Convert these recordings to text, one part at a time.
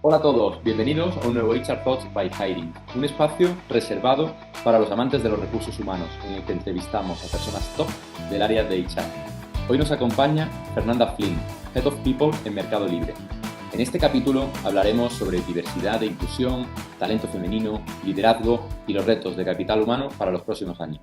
Hola a todos, bienvenidos a un nuevo HR Thoughts by Hiring, un espacio reservado para los amantes de los recursos humanos, en el que entrevistamos a personas top del área de HR. Hoy nos acompaña Fernanda Flynn, Head of People en Mercado Libre. En este capítulo hablaremos sobre diversidad e inclusión, talento femenino, liderazgo y los retos de capital humano para los próximos años.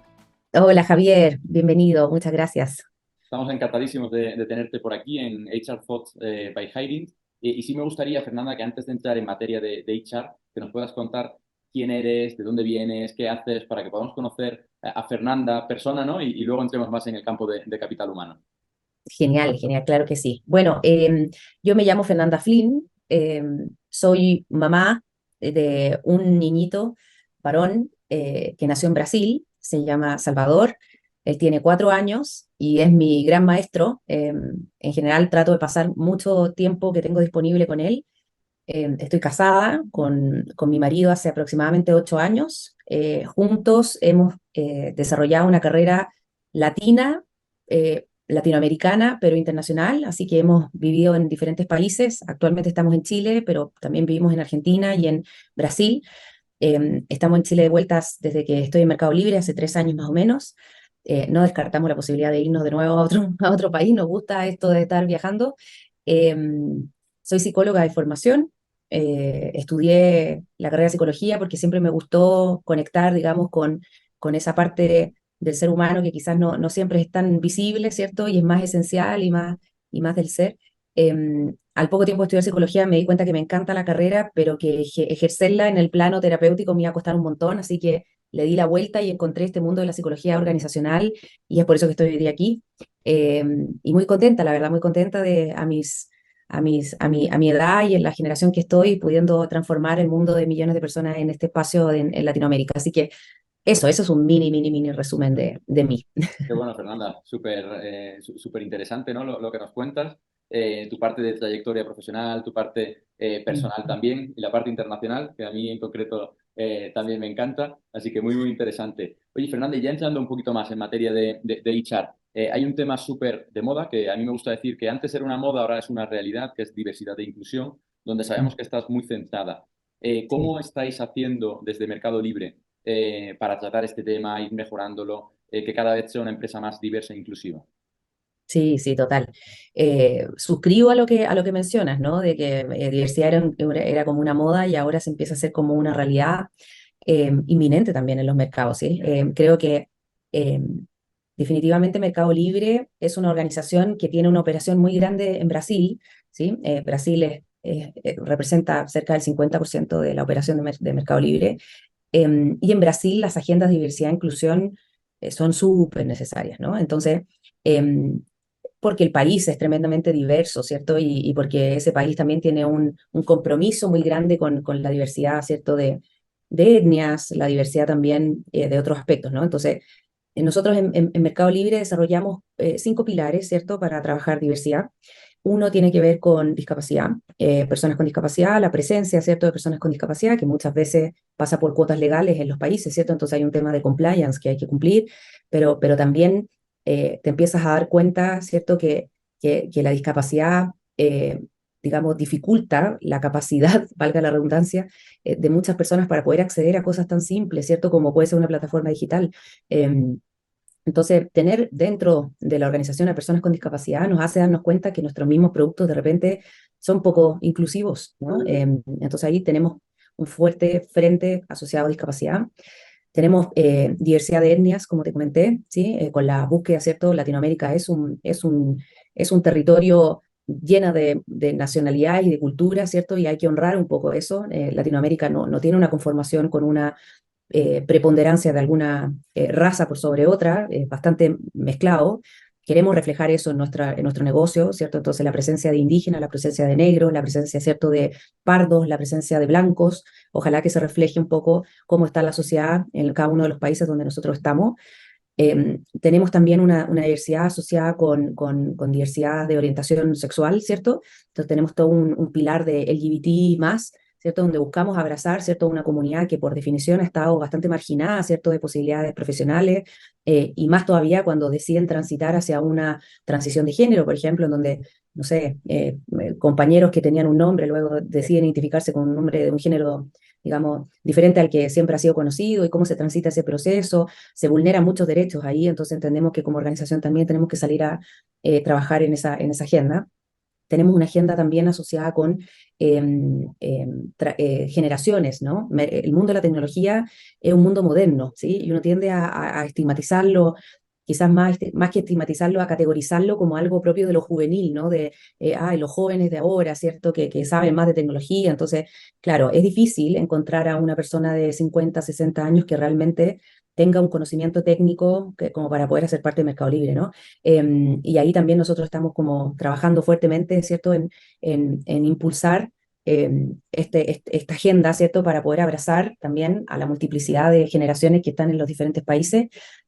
Hola Javier, bienvenido, muchas gracias. Estamos encantadísimos de tenerte por aquí en HR Thoughts by Hiring. Y sí me gustaría, Fernanda, que antes de entrar en materia de HR, que nos puedas contar quién eres, de dónde vienes, qué haces, para que podamos conocer a Fernanda persona, ¿no? Y luego entremos más en el campo de capital humano. Genial, genial, claro que sí. Bueno, yo me llamo Fernanda Flynn, soy mamá de un niñito varón que nació en Brasil, se llama Salvador, él tiene 4 años y es mi gran maestro. En general trato de pasar mucho tiempo que tengo disponible con él. Estoy casada con mi marido hace aproximadamente 8 años. Juntos hemos desarrollado una carrera latina, latinoamericana, pero internacional, así que hemos vivido en diferentes países. Actualmente estamos en Chile, pero también vivimos en Argentina y en Brasil. Estamos en Chile de vueltas desde que estoy en Mercado Libre, hace 3 años más o menos. No descartamos la posibilidad de irnos de nuevo a otro país, nos gusta esto de estar viajando. Soy psicóloga de formación, estudié la carrera de psicología porque siempre me gustó conectar, digamos, con esa parte del ser humano que quizás no siempre es tan visible, ¿cierto? Y es más esencial y más del ser. Al poco tiempo de estudiar psicología me di cuenta que me encanta la carrera, pero que ejercerla en el plano terapéutico me iba a costar un montón, así que le di la vuelta y encontré este mundo de la psicología organizacional y es por eso que estoy hoy día aquí. Y muy contenta, la verdad, muy contenta de a mi edad y en la generación que estoy, pudiendo transformar el mundo de millones de personas en este espacio en Latinoamérica. Así que eso es un mini resumen de mí. Qué bueno, Fernanda, súper interesante, ¿no? Lo que nos cuentas, tu parte de trayectoria profesional, tu parte personal también y la parte internacional, que a mí en concreto también me encanta, así que muy interesante. Oye, Fernanda, y ya entrando un poquito más en materia de HR, hay un tema súper de moda que a mí me gusta decir que antes era una moda, ahora es una realidad, que es diversidad e inclusión, donde sabemos que estás muy centrada. Sí. ¿Cómo estáis haciendo desde Mercado Libre para tratar este tema, ir mejorándolo? Que cada vez sea una empresa más diversa e inclusiva. Sí, sí, total. Suscribo a lo que mencionas, ¿no? De que diversidad era como una moda y ahora se empieza a hacer como una realidad inminente también en los mercados, ¿sí? Creo que eh, definitivamente Mercado Libre es una organización que tiene una operación muy grande en Brasil, ¿sí? Brasil representa cerca del 50% de la operación de Mercado Libre. Y en Brasil las agendas de diversidad e inclusión son súper necesarias, ¿no? Entonces, em, porque el país es tremendamente diverso, ¿cierto? Y porque ese país también tiene un compromiso muy grande con la diversidad, ¿cierto? De etnias, la diversidad también de otros aspectos, ¿no? Entonces, nosotros en Mercado Libre desarrollamos 5 pilares, ¿cierto? Para trabajar diversidad. Uno tiene que ver con discapacidad, personas con discapacidad, la presencia, ¿cierto? De personas con discapacidad, que muchas veces pasa por cuotas legales en los países, ¿cierto? Entonces hay un tema de compliance que hay que cumplir, pero también te empiezas a dar cuenta, ¿cierto? Que la discapacidad, digamos, dificulta la capacidad, valga la redundancia, de muchas personas para poder acceder a cosas tan simples, ¿cierto? Como puede ser una plataforma digital. Em, entonces, tener dentro de la organización a personas con discapacidad nos hace darnos cuenta que nuestros mismos productos de repente son poco inclusivos, ¿no? Entonces ahí tenemos un fuerte frente asociado a discapacidad. Tenemos diversidad de etnias, como te comenté, ¿sí? Con la búsqueda, ¿cierto? Latinoamérica es un territorio lleno de nacionalidades y de cultura, ¿cierto? Y hay que honrar un poco eso. Latinoamérica no tiene una conformación con una preponderancia de alguna raza por sobre otra, bastante mezclado. Queremos reflejar eso en nuestro negocio, ¿cierto? Entonces la presencia de indígenas, la presencia de negros, la presencia, ¿cierto?, de pardos, la presencia de blancos, ojalá que se refleje un poco cómo está la sociedad en cada uno de los países donde nosotros estamos. Tenemos también una diversidad asociada con diversidad de orientación sexual, ¿cierto? Entonces tenemos todo un pilar de LGBT más, ¿cierto? Donde buscamos abrazar, ¿cierto? Una comunidad que por definición ha estado bastante marginada, ¿cierto? De posibilidades profesionales, y más todavía cuando deciden transitar hacia una transición de género, por ejemplo, en donde, no sé, compañeros que tenían un nombre luego deciden identificarse con un nombre de un género, digamos, diferente al que siempre ha sido conocido, y cómo se transita ese proceso. Se vulneran muchos derechos ahí, entonces entendemos que como organización también tenemos que salir a trabajar en esa agenda. Tenemos una agenda también asociada con generaciones, ¿no? El mundo de la tecnología es un mundo moderno, ¿sí? Y uno tiende a estigmatizarlo, quizás más que estigmatizarlo, a categorizarlo como algo propio de lo juvenil, ¿no? De, los jóvenes de ahora, ¿cierto? Que saben más de tecnología. Entonces, claro, es difícil encontrar a una persona de 50, 60 años que realmente tenga un conocimiento técnico como para poder hacer parte del mercado libre, ¿no? Y ahí también nosotros estamos como trabajando fuertemente, ¿cierto?, en impulsar esta agenda, ¿cierto?, para poder abrazar también a la multiplicidad de generaciones que están en los diferentes países.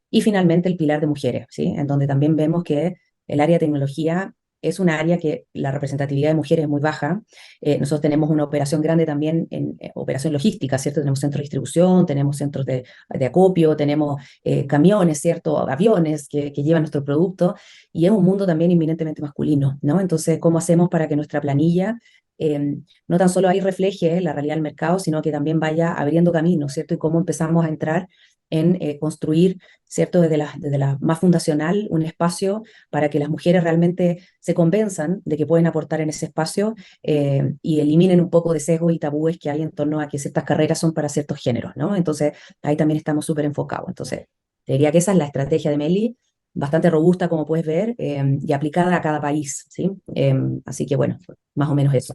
Y finalmente el pilar de mujeres, ¿sí?, en donde también vemos que el área de tecnología es un área que la representatividad de mujeres es muy baja. Nosotros tenemos una operación grande también en operación logística, ¿cierto? Tenemos centros de distribución, tenemos centros de acopio, tenemos camiones, ¿cierto? Aviones que llevan nuestro producto, y es un mundo también inminentemente masculino, ¿no? Entonces, ¿cómo hacemos para que nuestra planilla no tan solo ahí refleje la realidad del mercado, sino que también vaya abriendo caminos, ¿cierto? Y cómo empezamos a entrar en construir, ¿cierto? Desde la más fundacional, un espacio para que las mujeres realmente se convenzan de que pueden aportar en ese espacio, y eliminen un poco de sesgos y tabúes que hay en torno a que ciertas carreras son para ciertos géneros, ¿no? Entonces, ahí también estamos súper enfocados. Entonces, te diría que esa es la estrategia de Meli, bastante robusta, como puedes ver, y aplicada a cada país, ¿sí? Así que, bueno, más o menos eso.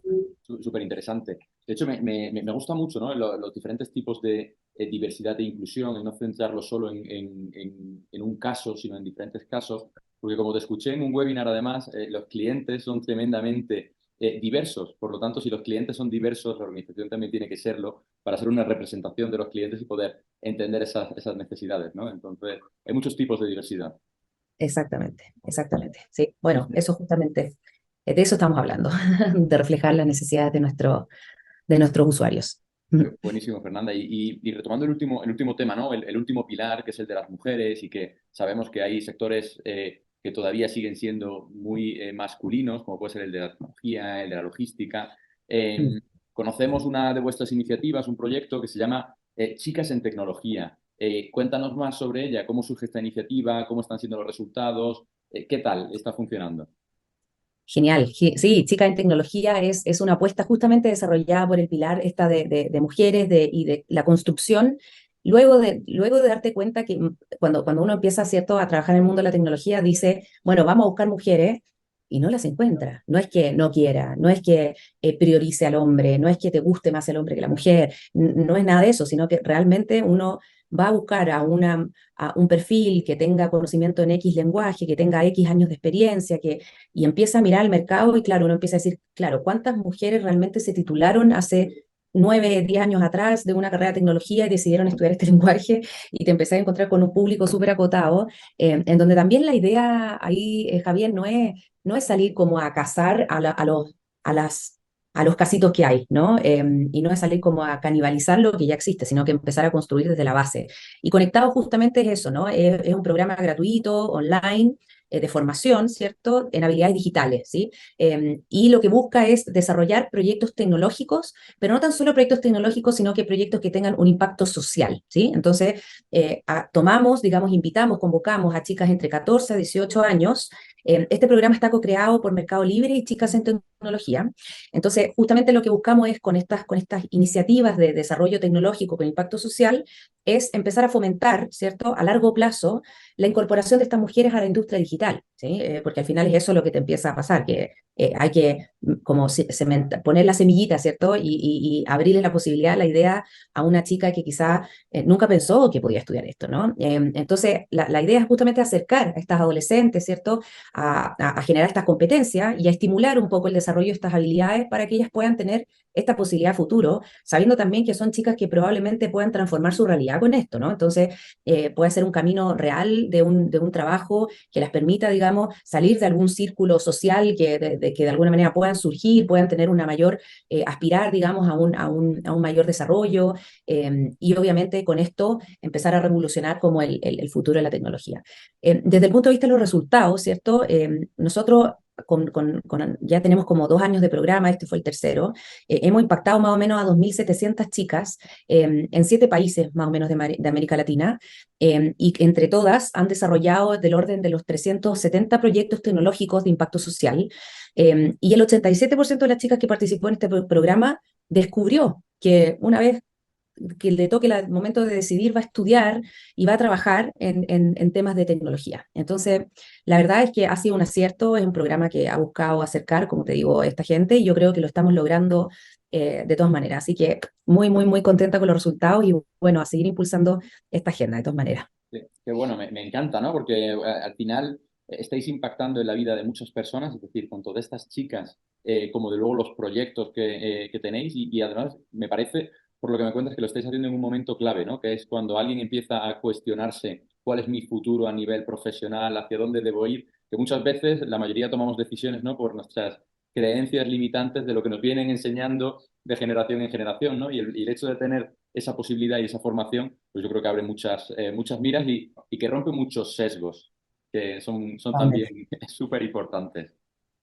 Súper interesante. De hecho, me gusta mucho, ¿no? Los diferentes tipos de diversidad e inclusión, el no centrarlo solo en un caso, sino en diferentes casos, porque como te escuché en un webinar, además, los clientes son tremendamente diversos. Por lo tanto, si los clientes son diversos, la organización también tiene que serlo para ser una representación de los clientes y poder entender esas necesidades, ¿no? Entonces, hay muchos tipos de diversidad. Exactamente, exactamente. Sí, bueno, eso justamente, de eso estamos hablando, de reflejar las necesidades de nuestros usuarios. Buenísimo, Fernanda. Y retomando el último tema, ¿no? El último pilar, que es el de las mujeres, y que sabemos que hay sectores que todavía siguen siendo muy masculinos, como puede ser el de la tecnología, el de la logística. Mm. Conocemos una de vuestras iniciativas, un proyecto que se llama Chicas en Tecnología. Cuéntanos más sobre ella, cómo surge esta iniciativa, cómo están siendo los resultados, qué tal está funcionando. Genial, sí, Chica en Tecnología es una apuesta justamente desarrollada por el pilar esta de mujeres y de la construcción, luego de darte cuenta que cuando uno empieza, ¿cierto?, a trabajar en el mundo de la tecnología, dice, bueno, vamos a buscar mujeres, y no las encuentra. No es que no quiera, no es que priorice al hombre, no es que te guste más el hombre que la mujer, no es nada de eso, sino que realmente uno va a buscar a un perfil que tenga conocimiento en X lenguaje, que tenga X años de experiencia, y empieza a mirar al mercado, y claro, uno empieza a decir, claro, ¿cuántas mujeres realmente se titularon hace 9, 10 años atrás de una carrera de tecnología y decidieron estudiar este lenguaje? Y te empezás a encontrar con un público súper acotado, en donde también la idea ahí, Javier, no es salir como a cazar a las a los casitos que hay, ¿no? Y no es salir como a canibalizar lo que ya existe, sino que empezar a construir desde la base. Y Conectado justamente es eso, ¿no? Es un programa gratuito, online, de formación, ¿cierto?, en habilidades digitales, ¿sí? Y lo que busca es desarrollar proyectos tecnológicos, pero no tan solo proyectos tecnológicos, sino que proyectos que tengan un impacto social, ¿sí? Entonces, tomamos, digamos, invitamos, convocamos a chicas entre 14 a 18 años. Este programa está co-creado por Mercado Libre y Chicas en Tecnología. Entonces, justamente lo que buscamos es con estas iniciativas de desarrollo tecnológico con impacto social, es empezar a fomentar, ¿cierto?, a largo plazo, la incorporación de estas mujeres a la industria digital, ¿sí? Porque al final es eso lo que te empieza a pasar, que hay que como poner la semillita, ¿cierto? Y abrirle la posibilidad, la idea a una chica que quizá nunca pensó que podía estudiar esto, ¿no? Entonces, la idea es justamente acercar a estas adolescentes, ¿cierto?, a generar estas competencias y a estimular un poco el desarrollo de estas habilidades para que ellas puedan tener esta posibilidad a futuro, sabiendo también que son chicas que probablemente puedan transformar su realidad con esto, ¿no? Entonces, puede ser un camino real de un trabajo que les permita, digamos, salir de algún círculo social que de alguna manera puedan surgir, puedan tener una mayor, aspirar, digamos, a un mayor desarrollo, y obviamente con esto empezar a revolucionar como el futuro de la tecnología. Desde el punto de vista de los resultados, ¿cierto? Nosotros ya tenemos como 2 años de programa, este fue el tercero, hemos impactado más o menos a 2.700 chicas en 7 países más o menos de América Latina, y entre todas han desarrollado del orden de los 370 proyectos tecnológicos de impacto social, y el 87% de las chicas que participó en este programa descubrió que una vez que le toque el momento de decidir, va a estudiar y va a trabajar en temas de tecnología. Entonces, la verdad es que ha sido un acierto, es un programa que ha buscado acercar, como te digo, a esta gente, y yo creo que lo estamos logrando de todas maneras. Así que muy, muy, muy contenta con los resultados y bueno, a seguir impulsando esta agenda de todas maneras. Sí, qué bueno, me encanta, ¿no? Porque al final estáis impactando en la vida de muchas personas, es decir, tanto de estas chicas como de luego los proyectos que tenéis y además me parece, por lo que me cuentas, que lo estáis haciendo en un momento clave, ¿no? Que es cuando alguien empieza a cuestionarse cuál es mi futuro a nivel profesional, hacia dónde debo ir, que muchas veces la mayoría tomamos decisiones, ¿no? Por nuestras creencias limitantes de lo que nos vienen enseñando de generación en generación, ¿no? Y el hecho de tener esa posibilidad y esa formación, pues yo creo que abre muchas miras y que rompe muchos sesgos, que son también Totalmente. súper importantes.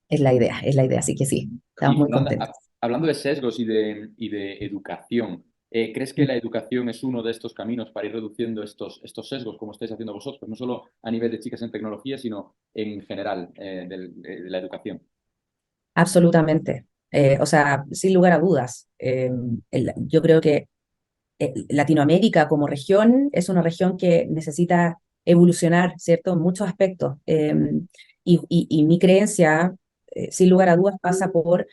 Es la idea, así que sí, estamos Y muy Fernanda, contentos. hablando de sesgos y de educación, ¿crees que la educación es uno de estos caminos para ir reduciendo estos sesgos, como estáis haciendo vosotros, no solo a nivel de chicas en tecnología, sino en general de la educación? Absolutamente. O sea, sin lugar a dudas. Yo creo que Latinoamérica como región es una región que necesita evolucionar, ¿cierto? En muchos aspectos. Y mi creencia, sin lugar a dudas, pasa por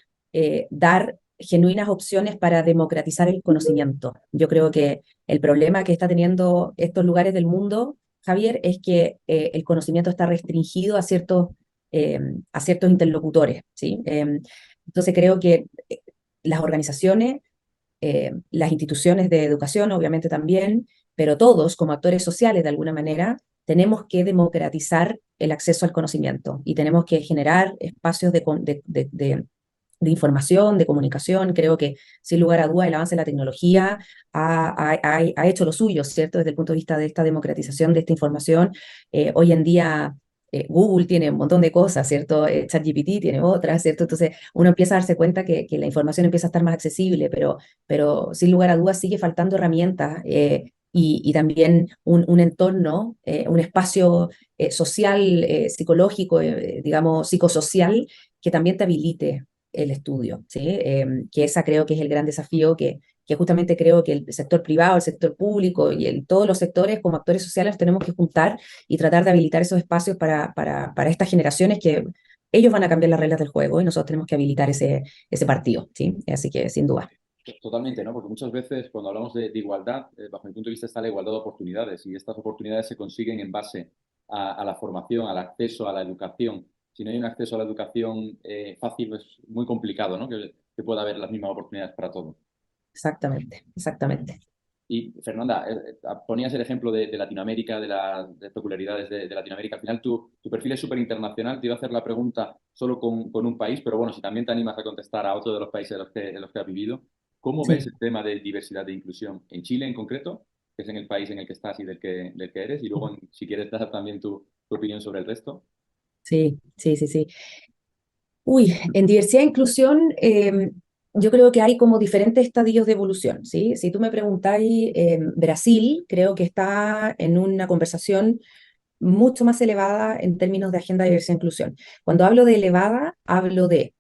dar genuinas opciones para democratizar el conocimiento. Yo creo que el problema que está teniendo estos lugares del mundo, Javier, es que el conocimiento está restringido a ciertos interlocutores, ¿sí? Entonces creo que las organizaciones, las instituciones de educación, obviamente también, pero todos como actores sociales de alguna manera, tenemos que democratizar el acceso al conocimiento y tenemos que generar espacios de información, de comunicación. Creo que, sin lugar a dudas, el avance de la tecnología ha hecho lo suyo, ¿cierto? Desde el punto de vista de esta democratización de esta información. Hoy en día Google tiene un montón de cosas, ¿cierto? ChatGPT tiene otras, ¿cierto? Entonces uno empieza a darse cuenta que la información empieza a estar más accesible, pero sin lugar a dudas sigue faltando herramientas, y también un entorno, un espacio social, psicológico, digamos, psicosocial, que también te habilite el estudio, ¿sí? Que esa creo que es el gran desafío que justamente creo que el sector privado, el sector público y todos los sectores como actores sociales tenemos que juntar y tratar de habilitar esos espacios para estas generaciones que ellos van a cambiar las reglas del juego y nosotros tenemos que habilitar ese partido, ¿sí? Así que sin duda. Totalmente, ¿no? Porque muchas veces cuando hablamos de igualdad, bajo mi punto de vista está la igualdad de oportunidades y estas oportunidades se consiguen en base a la formación, al acceso a la educación. Si no hay un acceso a la educación fácil, es muy complicado, ¿no? Que pueda haber las mismas oportunidades para todos. Exactamente, exactamente. Y Fernanda, ponías el ejemplo de Latinoamérica, de peculiaridades de Latinoamérica. Al final tu perfil es súper internacional. Te iba a hacer la pregunta solo con un país, pero bueno, si también te animas a contestar a otro de los países en los que has vivido, ¿cómo ves Sí. el tema de diversidad e inclusión en Chile en concreto, que es en el país en el que estás y del que eres? Y luego, si quieres dar también tu opinión sobre el resto. Sí, sí, sí, sí. Uy, en diversidad e inclusión, yo creo que hay como diferentes estadios de evolución, ¿sí? Si tú me preguntáis, Brasil creo que está en una conversación mucho más elevada en términos de agenda de diversidad e inclusión. Cuando hablo de elevada, hablo de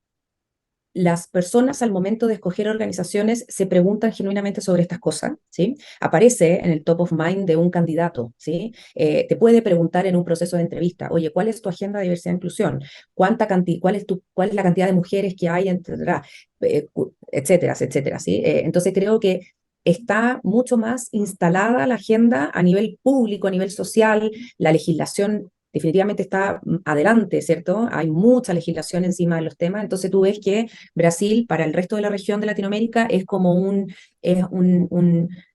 las personas al momento de escoger organizaciones se preguntan genuinamente sobre estas cosas, ¿sí? Aparece en el top of mind de un candidato, ¿sí? Te puede preguntar en un proceso de entrevista, oye, ¿cuál es tu agenda de diversidad e inclusión? ¿Cuál es la cantidad de mujeres que hay, etcétera, etcétera, etcétera, ¿sí? Entonces creo que está mucho más instalada la agenda a nivel público, a nivel social, la legislación definitivamente está adelante, ¿cierto? Hay mucha legislación encima de los temas, entonces tú ves que Brasil para el resto de la región de Latinoamérica es como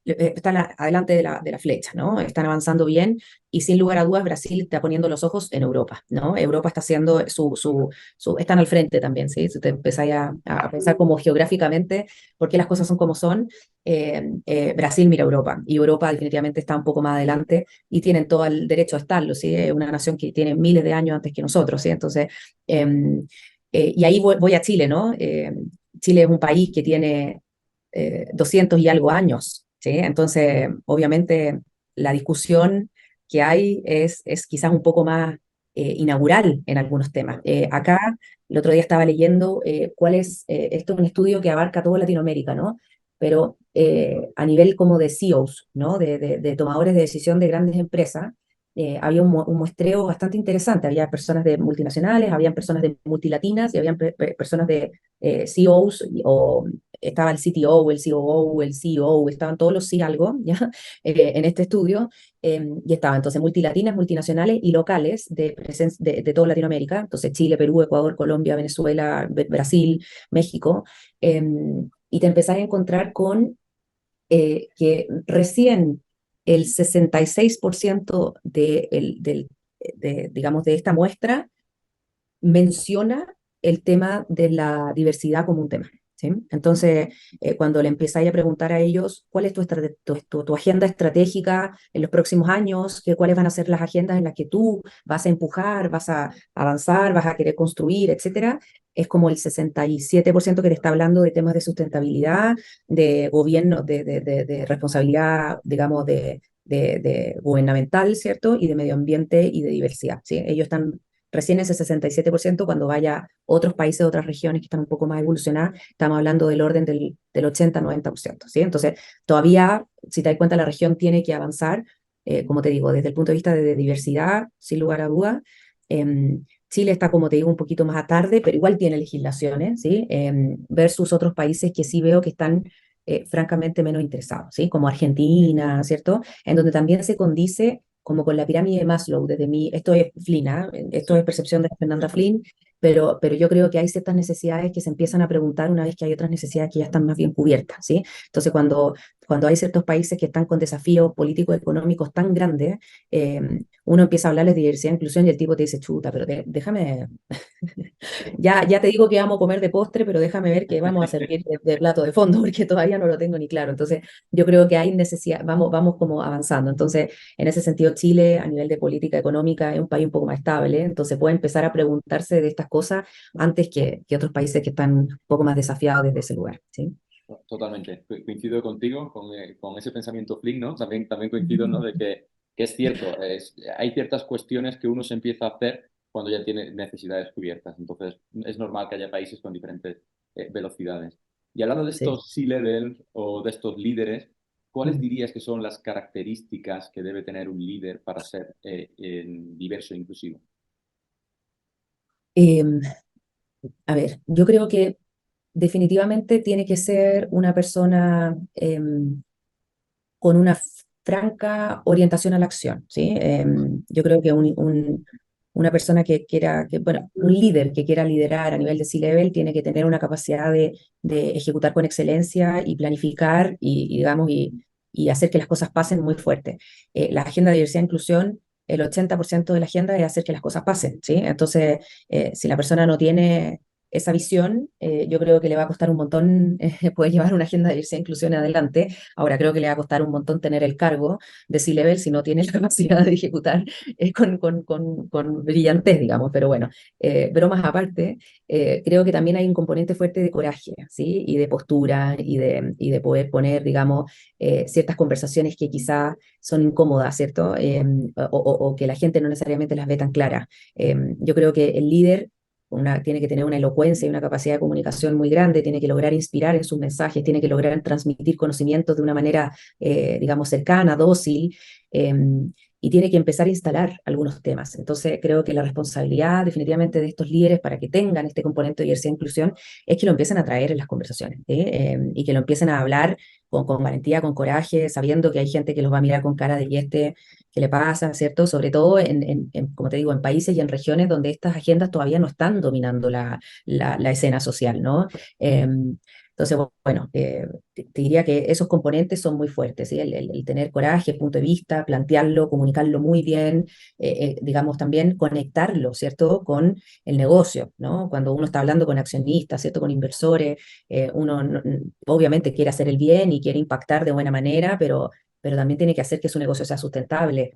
está adelante de la flecha, ¿no? Están avanzando bien y sin lugar a dudas Brasil está poniendo los ojos en Europa, ¿no? Europa está haciendo están al frente también, ¿sí? Si te empezáis a pensar como geográficamente por qué las cosas son como son, Brasil mira a Europa y Europa definitivamente está un poco más adelante y tienen todo el derecho a estarlo, ¿sí? Es una nación que tiene miles de años antes que nosotros, ¿sí? Entonces, y ahí voy a Chile, ¿no? Chile es un país que tiene 200 y algo años, ¿sí? Entonces, obviamente, la discusión que hay es quizás un poco más inaugural en algunos temas. Acá, el otro día estaba leyendo esto es un estudio que abarca toda Latinoamérica, ¿no? Pero a nivel como de CEOs, ¿no? De tomadores de decisión de grandes empresas, había un muestreo bastante interesante. Había personas de multinacionales, habían personas de multilatinas y habían personas de CEOs o estaba el CTO, el COO, el CEO, estaban todos los C algo, ¿ya? En este estudio, y estaban entonces multilatinas, multinacionales y locales de toda Latinoamérica, entonces Chile, Perú, Ecuador, Colombia, Venezuela, Brasil, México, y te empezás a encontrar con que recién el 66% digamos, de esta muestra menciona el tema de la diversidad como un tema. ¿Sí? Entonces, cuando le empezáis a preguntar a ellos cuál es tu agenda estratégica en los próximos años, cuáles van a ser las agendas en las que tú vas a empujar, vas a avanzar, vas a querer construir, etcétera, es como el 67% que te está hablando de temas de sustentabilidad, de gobierno, de responsabilidad, digamos, de gubernamental, ¿cierto? Y de medio ambiente y de diversidad, ¿sí? Ellos están recién ese 67%, cuando vaya a otros países, otras regiones que están un poco más evolucionadas, estamos hablando del orden del 80-90%, ¿sí? Entonces, todavía, si te das cuenta, la región tiene que avanzar, como te digo, desde el punto de vista de diversidad, sin lugar a dudas. Chile está, como te digo, un poquito más a tarde, pero igual tiene legislaciones, ¿sí? Versus otros países que sí veo que están francamente menos interesados, ¿sí? Como Argentina, ¿cierto? En donde también se condice como con la pirámide de Maslow, esto es Flynn, ¿ah? Esto es percepción de Fernanda Flynn, pero yo creo que hay ciertas necesidades que se empiezan a preguntar una vez que hay otras necesidades que ya están más bien cubiertas, ¿sí? Entonces, cuando hay ciertos países que están con desafíos políticos económicos tan grandes, uno empieza a hablarles de diversidad e inclusión y el tipo te dice, chuta, pero déjame, ya te digo que vamos a comer de postre, pero déjame ver que vamos a servir de plato de fondo, porque todavía no lo tengo ni claro. Entonces, yo creo que hay necesidad, vamos como avanzando. Entonces, en ese sentido, Chile, a nivel de política económica, es un país un poco más estable, entonces puede empezar a preguntarse de estas cosas antes que otros países que están un poco más desafiados desde ese lugar, ¿sí? Totalmente. Coincido contigo con ese pensamiento Flynn, ¿no? También coincido, ¿no? De que es cierto, hay ciertas cuestiones que uno se empieza a hacer cuando ya tiene necesidades cubiertas. Entonces, es normal que haya países con diferentes velocidades. Y hablando de Sí. estos C-level o de estos líderes, ¿cuáles Mm. dirías que son las características que debe tener un líder para ser diverso e inclusivo? Em, a ver, yo creo que definitivamente tiene que ser una persona con una franca orientación a la acción, ¿sí? Yo creo que una persona que quiera, bueno, un líder que quiera liderar a nivel de C-level tiene que tener una capacidad de ejecutar con excelencia y planificar digamos, y hacer que las cosas pasen muy fuerte. La agenda de diversidad e inclusión, el 80% de la agenda es hacer que las cosas pasen, ¿sí? Entonces, si la persona no tiene esa visión, yo creo que le va a costar un montón poder llevar una agenda de diversidad e inclusión adelante. Ahora creo que le va a costar un montón tener el cargo de C-Level si no tiene la capacidad de ejecutar con brillantez, digamos. Pero bueno, bromas aparte, creo que también hay un componente fuerte de coraje, ¿sí? Y de postura y de poder poner, digamos, ciertas conversaciones que quizás son incómodas, ¿cierto? O que la gente no necesariamente las ve tan claras. Yo creo que el líder tiene que tener una elocuencia y una capacidad de comunicación muy grande, tiene que lograr inspirar en sus mensajes, tiene que lograr transmitir conocimientos de una manera, digamos, cercana, dócil, eh, y tiene que empezar a instalar algunos temas. Entonces, creo que la responsabilidad definitivamente de estos líderes para que tengan este componente de diversidad e inclusión es que lo empiecen a traer en las conversaciones, ¿sí? Y que lo empiecen a hablar con valentía, con coraje, sabiendo que hay gente que los va a mirar con cara de y que le pasa, ¿cierto? Sobre todo como te digo, en países y en regiones donde estas agendas todavía no están dominando la escena social, ¿no? Entonces, bueno, te diría que esos componentes son muy fuertes, ¿sí? El tener coraje, punto de vista, plantearlo, comunicarlo muy bien, digamos, también conectarlo, ¿cierto? Con el negocio, ¿no? Cuando uno está hablando con accionistas, ¿cierto? Con inversores, uno obviamente quiere hacer el bien y quiere impactar de buena manera, pero también tiene que hacer que su negocio sea sustentable.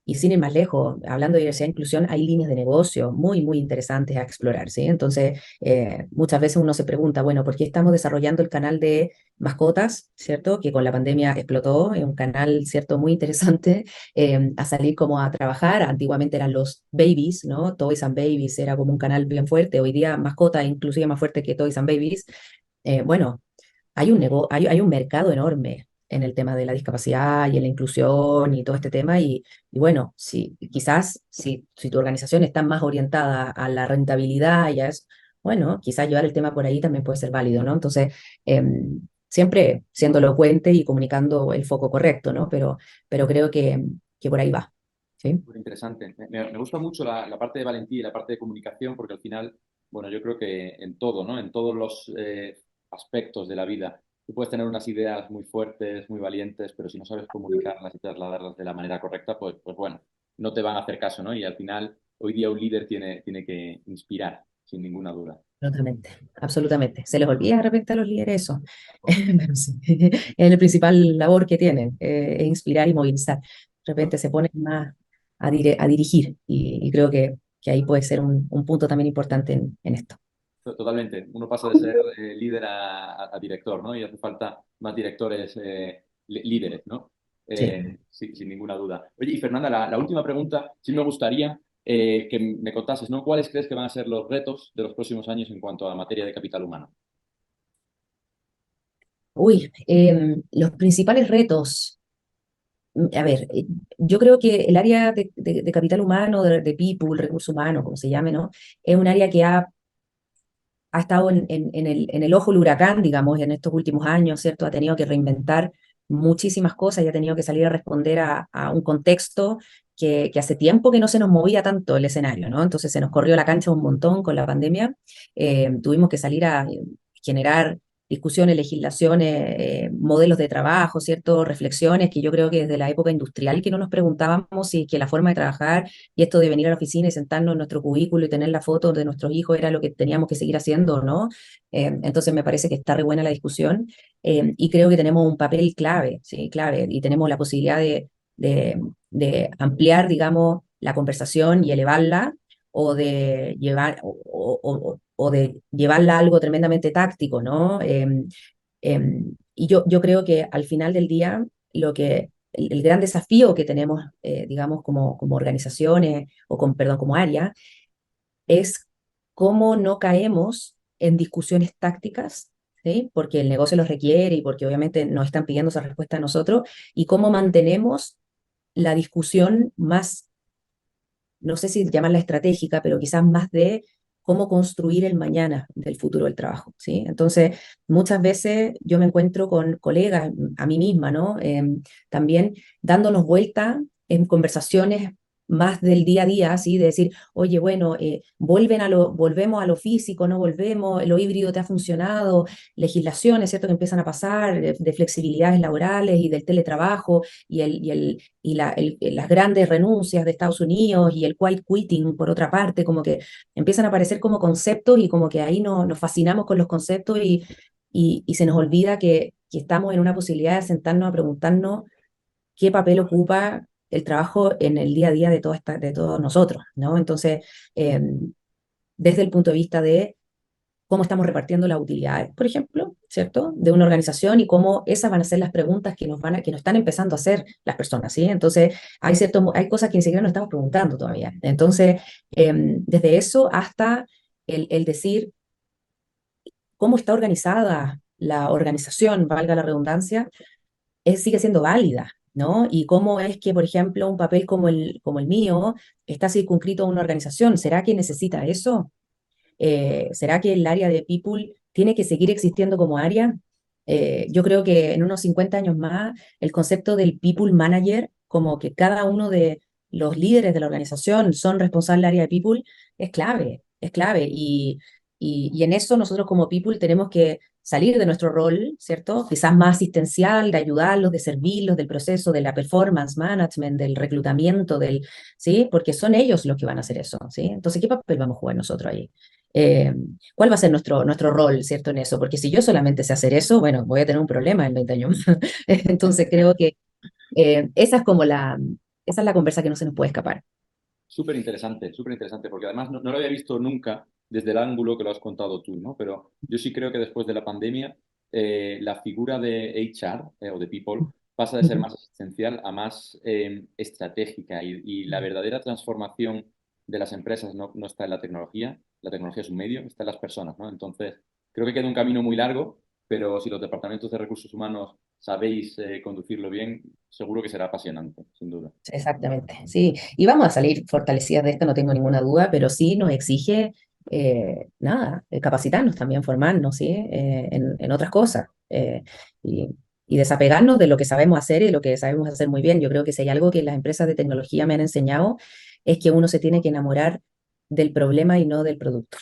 Y sin ir más lejos, hablando de diversidad e inclusión, hay líneas de negocio muy, muy interesantes a explorar, ¿sí? Entonces, muchas veces uno se pregunta, bueno, ¿por qué estamos desarrollando el canal de mascotas, ¿cierto? Que con la pandemia explotó, es un canal, ¿cierto? Muy interesante, a salir como a trabajar. Antiguamente eran los babies, ¿no? Toys and Babies era como un canal bien fuerte. Hoy día mascotas inclusive más fuerte que Toys and Babies. Bueno, hay un mercado enorme en el tema de la discapacidad y en la inclusión y todo este tema. Y bueno, quizás si tu organización está más orientada a la rentabilidad y a eso, bueno, quizás llevar el tema por ahí también puede ser válido, ¿no? Entonces, siempre siendo elocuente y comunicando el foco correcto, ¿no? Pero creo que por ahí va, ¿sí? Muy interesante. Me gusta mucho la parte de valentía y la parte de comunicación porque al final, bueno, yo creo que en todo, ¿no? En todos los aspectos de la vida, tú puedes tener unas ideas muy fuertes, muy valientes, pero si no sabes comunicarlas y trasladarlas de la manera correcta, pues bueno, no te van a hacer caso, ¿no? Y al final, hoy día un líder tiene que inspirar, sin ninguna duda. Absolutamente, absolutamente. Se les olvida de repente a los líderes eso. Pero sí, es la principal labor que tienen, es inspirar y movilizar. De repente se ponen más a dirigir y creo que ahí puede ser un punto también importante en esto. Totalmente. Uno pasa de ser líder a director, ¿no? Y hace falta más directores líderes, ¿no? Sí. Sí, sin ninguna duda. Oye, y Fernanda, la última pregunta, sí me gustaría que me contases, ¿no? ¿Cuáles crees que van a ser los retos de los próximos años en cuanto a la materia de capital humano? Uy, los principales retos. A ver, yo creo que el área de capital humano, de people, recursos humanos, como se llame, ¿no? Es un área que ha estado en el ojo del huracán, digamos, en estos últimos años, ¿cierto? Ha tenido que reinventar muchísimas cosas y ha tenido que salir a responder a un contexto que hace tiempo que no se nos movía tanto el escenario, ¿no? Entonces se nos corrió la cancha un montón con la pandemia. Tuvimos que salir a generar discusiones, legislaciones, modelos de trabajo, ¿cierto? Reflexiones que yo creo que desde la época industrial que no nos preguntábamos si es que la forma de trabajar y esto de venir a la oficina y sentarnos en nuestro cubículo y tener la foto de nuestros hijos era lo que teníamos que seguir haciendo, ¿no? Entonces me parece que está re buena la discusión, y creo que tenemos un papel clave, ¿sí? Clave, y tenemos la posibilidad de ampliar, digamos, la conversación y elevarla o de llevarla a algo tremendamente táctico, ¿no? Y yo creo que al final del día el gran desafío que tenemos, digamos, como organizaciones o perdón, como área, es cómo no caemos en discusiones tácticas, ¿sí? Porque el negocio los requiere y porque obviamente nos están pidiendo esa respuesta a nosotros, y cómo mantenemos la discusión más, no sé si llamarla estratégica, pero quizás más de cómo construir el mañana del futuro del trabajo, ¿sí? Entonces, muchas veces yo me encuentro con colegas, a mí misma, ¿no? También dándonos vuelta en conversaciones más del día a día, así de decir, oye, bueno, volvemos a lo físico, no volvemos, lo híbrido te ha funcionado, legislaciones, ¿cierto?, que empiezan a pasar, de flexibilidades laborales y del teletrabajo, las grandes renuncias de Estados Unidos y el quiet quitting, por otra parte, como que empiezan a aparecer como conceptos y como que ahí nos fascinamos con los conceptos y se nos olvida que estamos en una posibilidad de sentarnos a preguntarnos qué papel ocupa el trabajo en el día a día de todos nosotros, ¿no? Entonces, eh, desde el punto de vista de cómo estamos repartiendo las utilidades, por ejemplo, ¿cierto? De una organización y cómo esas van a ser las preguntas que nos están empezando a hacer las personas, ¿sí? Entonces, hay cosas que ni siquiera nos estamos preguntando todavía. Entonces, desde eso hasta el decir cómo está organizada la organización, valga la redundancia, sigue siendo válida, ¿no? Y cómo es que, por ejemplo, un papel como el mío está circunscrito a una organización. ¿Será que necesita eso? ¿Será que el área de People tiene que seguir existiendo como área? Yo creo que en unos 50 años más, el concepto del People Manager como que cada uno de los líderes de la organización son responsables del área de People, es clave, es clave. Y en eso nosotros como People tenemos que salir de nuestro rol, ¿cierto? Quizás más asistencial, de ayudarlos, de servirlos, del proceso, de la performance management, del reclutamiento, ¿sí? Porque son ellos los que van a hacer eso, ¿sí? Entonces, ¿qué papel vamos a jugar nosotros ahí? Eh, ¿Cuál va a ser nuestro rol, ¿cierto? En eso, porque si yo solamente sé hacer eso, bueno, voy a tener un problema en 20 años. Entonces creo que esa es esa es la conversa que no se nos puede escapar. Súper interesante, porque además no lo había visto nunca desde el ángulo que lo has contado tú, ¿no? Pero yo sí creo que después de la pandemia, la figura de HR o de People pasa de ser Ujú. más asistencial a más estratégica y la verdadera transformación de las empresas no está en la tecnología es un medio, está en las personas, ¿no? Entonces, creo que queda un camino muy largo, pero si los departamentos de recursos humanos sabéis conducirlo bien, seguro que será apasionante, sin duda. Exactamente, sí. Y vamos a salir fortalecidas de esto, no tengo ninguna duda, pero sí nos exige, nada, capacitarnos también, formarnos, ¿sí? En otras cosas. Y, y desapegarnos de lo que sabemos hacer y de lo que sabemos hacer muy bien. Yo creo que si hay algo que las empresas de tecnología me han enseñado, es que uno se tiene que enamorar del problema y no del producto.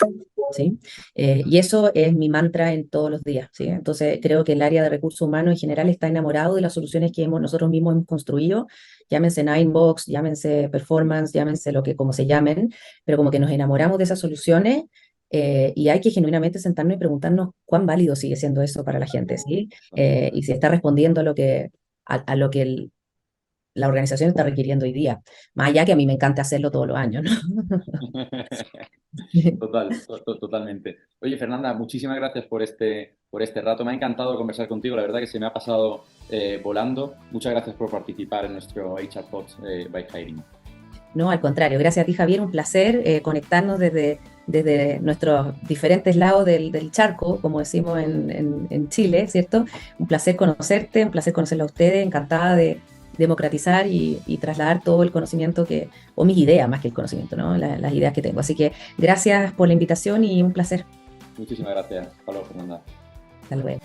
¿Sí? Y eso es mi mantra en todos los días, ¿sí? Entonces creo que el área de recursos humanos en general está enamorado de las soluciones que nosotros mismos hemos construido, llámense Ninebox, llámense Performance, llámense lo que como se llamen, pero como que nos enamoramos de esas soluciones, y hay que genuinamente sentarnos y preguntarnos cuán válido sigue siendo eso para la gente, ¿sí? Y si está respondiendo a lo que la organización está requiriendo hoy día, más allá que a mí me encanta hacerlo todos los años, ¿no? Totalmente. Oye, Fernanda, muchísimas gracias por este rato. Me ha encantado conversar contigo. La verdad que se me ha pasado volando. Muchas gracias por participar en nuestro HR Pods by Hiring. No, al contrario, gracias a ti, Javier, un placer conectarnos desde nuestros diferentes lados del charco, como decimos en Chile, ¿cierto? Un placer conocerte, un placer conocerla a ustedes, encantada de democratizar y trasladar todo el conocimiento o mis ideas más que el conocimiento, ¿no? Las ideas que tengo. Así que gracias por la invitación y un placer. Muchísimas gracias. Hasta luego, Fernanda. Hasta luego.